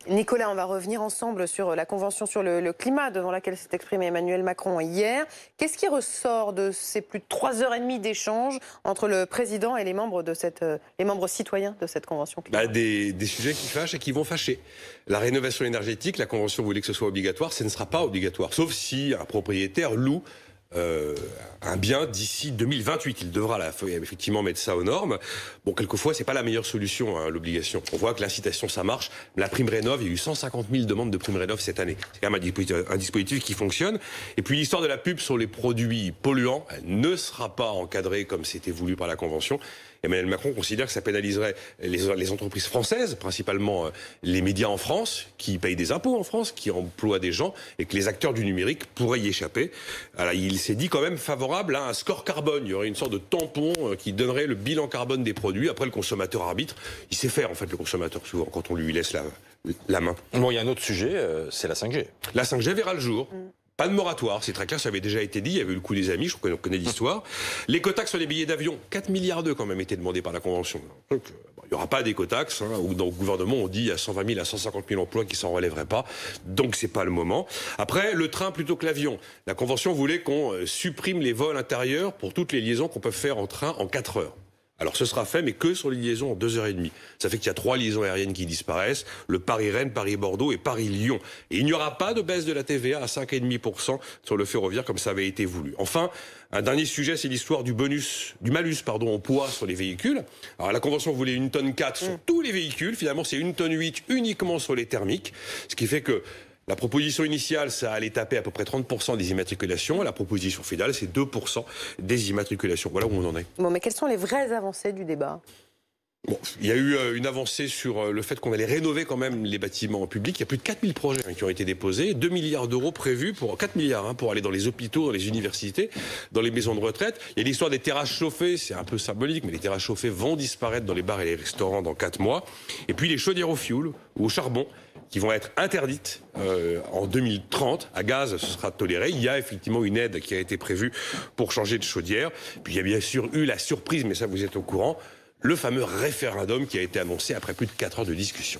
Nicolas, on va revenir ensemble sur la convention sur le climat devant laquelle s'est exprimé Emmanuel Macron hier. Qu'est-ce qui ressort de ces plus de 3h30 d'échanges entre le président et les membres citoyens de cette convention climat? Des sujets qui fâchent et qui vont fâcher. La rénovation énergétique, la convention voulait que ce soit obligatoire, ce ne sera pas obligatoire. Sauf si un propriétaire loue un bien d'ici 2028. Il devra effectivement mettre ça aux normes. Bon, quelquefois, c'est pas la meilleure solution, hein, l'obligation. On voit que l'incitation, ça marche. La prime rénov', il y a eu 150 000 demandes de prime rénov' cette année. C'est quand même un dispositif qui fonctionne. Et puis l'histoire de la pub sur les produits polluants, elle ne sera pas encadrée comme c'était voulu par la Convention. Emmanuel Macron considère que ça pénaliserait les entreprises françaises, principalement les médias en France, qui payent des impôts en France, qui emploient des gens, et que les acteurs du numérique pourraient y échapper. Alors, il s'est dit quand même favorable à un score carbone. Il y aurait une sorte de tampon qui donnerait le bilan carbone des produits. Après, le consommateur arbitre. Il sait faire, en fait, le consommateur, souvent, quand on lui laisse la main. Bon, il y a un autre sujet, c'est la 5G. La 5G verra le jour. Pas de moratoire, c'est très clair, ça avait déjà été dit, il y avait eu le coup des amis, je crois qu'on connaît l'histoire. L'écotaxe sur les billets d'avion, 4 milliards d'euros quand même étaient demandés par la Convention. Donc, il n'y aura pas d'écotaxe, hein, dans le gouvernement on dit il y a 120 000 à 150 000 emplois qui s'en relèveraient pas, donc c'est pas le moment. Après, le train plutôt que l'avion. La Convention voulait qu'on supprime les vols intérieurs pour toutes les liaisons qu'on peut faire en train en 4 heures. Alors ce sera fait, mais que sur les liaisons en 2h30. Ça fait qu'il y a 3 liaisons aériennes qui disparaissent, le Paris-Rennes, Paris-Bordeaux et Paris-Lyon. Et il n'y aura pas de baisse de la TVA à 5,5% sur le ferroviaire comme ça avait été voulu. Enfin, un dernier sujet, c'est l'histoire du malus au poids sur les véhicules. Alors la Convention voulait 1,4 tonne sur tous les véhicules. Finalement, c'est 1,8 tonne uniquement sur les thermiques. Ce qui fait que la proposition initiale, ça allait taper à peu près 30% des immatriculations. La proposition finale, c'est 2% des immatriculations. Voilà où on en est. Bon, mais quelles sont les vraies avancées du débat ? Bon, il y a eu une avancée sur le fait qu'on allait rénover quand même les bâtiments publics. Il y a plus de 4000 projets qui ont été déposés, 2 milliards d'euros prévus, 4 milliards pour aller dans les hôpitaux, dans les universités, dans les maisons de retraite. Il y a l'histoire des terrasses chauffées, c'est un peu symbolique, mais les terrasses chauffées vont disparaître dans les bars et les restaurants dans 4 mois. Et puis les chaudières au fioul ou au charbon qui vont être interdites en 2030. À gaz, ce sera toléré. Il y a effectivement une aide qui a été prévue pour changer de chaudière. Puis il y a bien sûr eu la surprise, mais ça vous êtes au courant, le fameux référendum qui a été annoncé après plus de 4 heures de discussion.